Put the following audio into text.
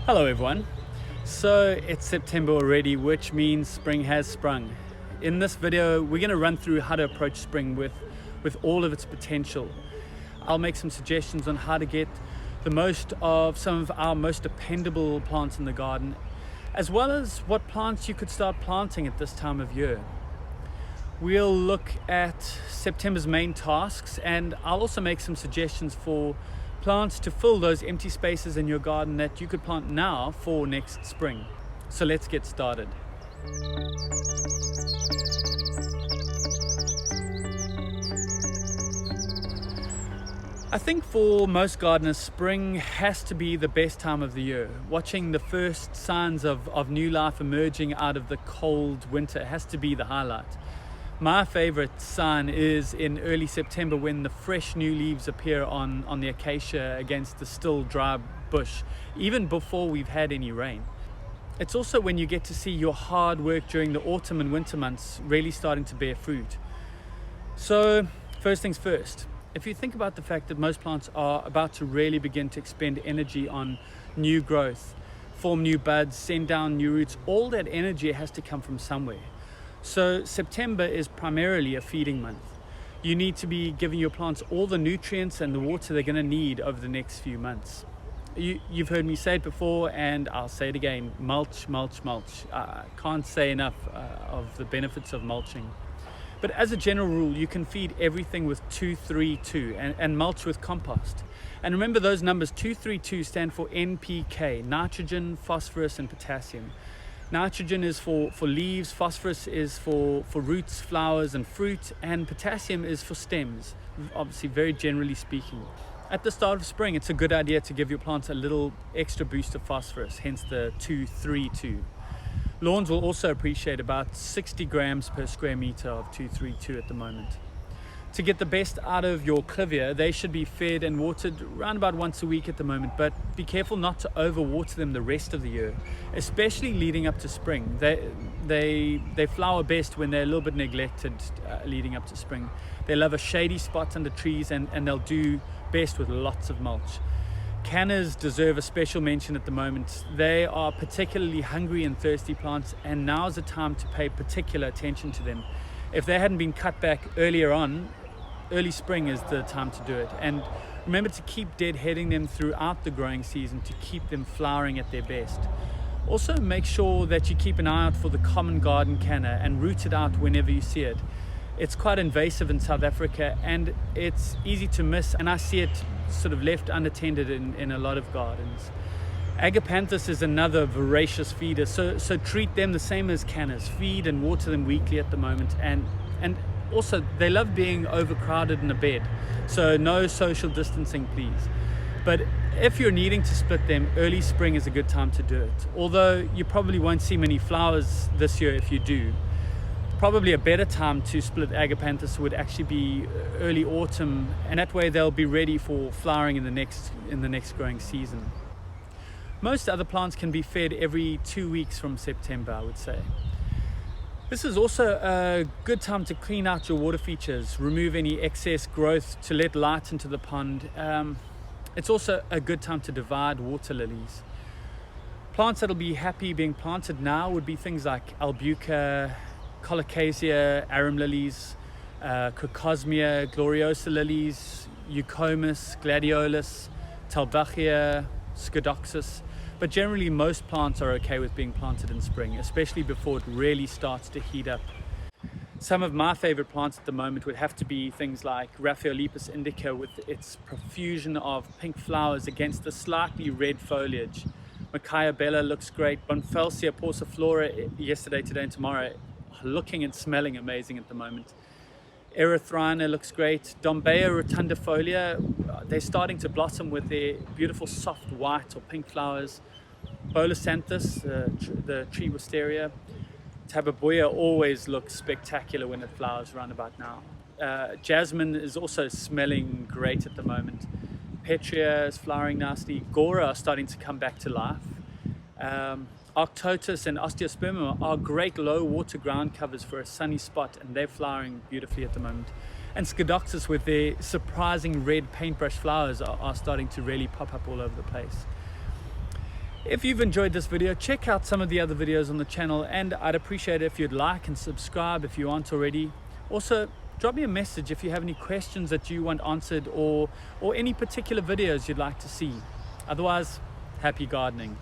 Hello everyone. So it's September already, which means spring has sprung. In this video, we're going to run through how to approach spring with all of its potential. I'll make some suggestions on how to get the most of some of our most dependable plants in the garden, as well as what plants you could start planting at this time of year. We'll look at September's main tasks, and I'll also make some suggestions for plants to fill those empty spaces in your garden that you could plant now for next spring. So let's get started. I think for most gardeners, spring has to be the best time of the year. Watching the first signs of new life emerging out of the cold winter has to be the highlight. My favorite sign is in early September when the fresh new leaves appear on the acacia against the still dry bush, even before we've had any rain. It's also when you get to see your hard work during the autumn and winter months really starting to bear fruit. So first things first, if you think about the fact that most plants are about to really begin to expend energy on new growth, form new buds, send down new roots, all that energy has to come from somewhere. So September is primarily a feeding month. You need to be giving your plants all the nutrients and the water they're going to need over the next few months. You've heard me say it before, and I'll say it again: mulch, mulch, mulch. I can't say enough of the benefits of mulching. But as a general rule, you can feed everything with 2-3-2 and mulch with compost. And remember, those numbers 2-3-2 stand for NPK: nitrogen, phosphorus, and potassium. Nitrogen is for leaves, phosphorus is for roots, flowers, and fruit, and potassium is for stems, obviously very generally speaking. At the start of spring, it's a good idea to give your plants a little extra boost of phosphorus, hence the 2-3-2. Lawns will also appreciate about 60 grams per square meter of 2-3-2 at the moment. To get the best out of your Clivia, they should be fed and watered around about once a week at the moment, but be careful not to overwater them the rest of the year, especially leading up to spring. They flower best when they're a little bit neglected leading up to spring. They love a shady spot under trees, and they'll do best with lots of mulch. Cannas deserve a special mention at the moment. They are particularly hungry and thirsty plants, and now's the time to pay particular attention to them. If they hadn't been cut back earlier on, early spring is the time to do it. And remember to keep deadheading them throughout the growing season to keep them flowering at their best. Also make sure that you keep an eye out for the common garden canna and root it out whenever you see it. It's quite invasive in South Africa, and it's easy to miss, and I see it sort of left unattended in a lot of gardens. Agapanthus is another voracious feeder, so treat them the same as cannas. Feed and water them weekly at the moment, and also they love being overcrowded in a bed, so no social distancing please. But if you're needing to split them, early spring is a good time to do it, although you probably won't see many flowers this year if you do. Probably a better time to split Agapanthus would actually be early autumn, and that way they'll be ready for flowering in the next growing season. Most other plants can be fed every 2 weeks from September, I would say. This is also a good time to clean out your water features, remove any excess growth to let light into the pond. It's also a good time to divide water lilies. Plants that'll be happy being planted now would be things like albuca, colocasia, arum lilies, crocosmia, gloriosa lilies, eucomis, gladiolus, talbachia, scodoxus. But generally most plants are okay with being planted in spring, especially before it really starts to heat up. Some of my favorite plants at the moment would have to be things like Raphaeolipus indica with its profusion of pink flowers against the slightly red foliage. Macaia bella looks great. Bonfelsia pauciflora yesterday, today and tomorrow, looking and smelling amazing at the moment. Erythrina looks great. Dombea rotundifolia, they're starting to blossom with their beautiful soft white or pink flowers. Bolasanthus, the tree wisteria. Tababuia always looks spectacular when it flowers around about now. Jasmine is also smelling great at the moment. Petrea is flowering nicely. Gora are starting to come back to life. Arctotus and Osteospermum are great low water ground covers for a sunny spot, and they're flowering beautifully at the moment. And Scodoxus with their surprising red paintbrush flowers are starting to really pop up all over the place. If you've enjoyed this video, check out some of the other videos on the channel, and I'd appreciate it if you'd like and subscribe if you aren't already. Also, drop me a message if you have any questions that you want answered, or any particular videos you'd like to see. Otherwise, happy gardening.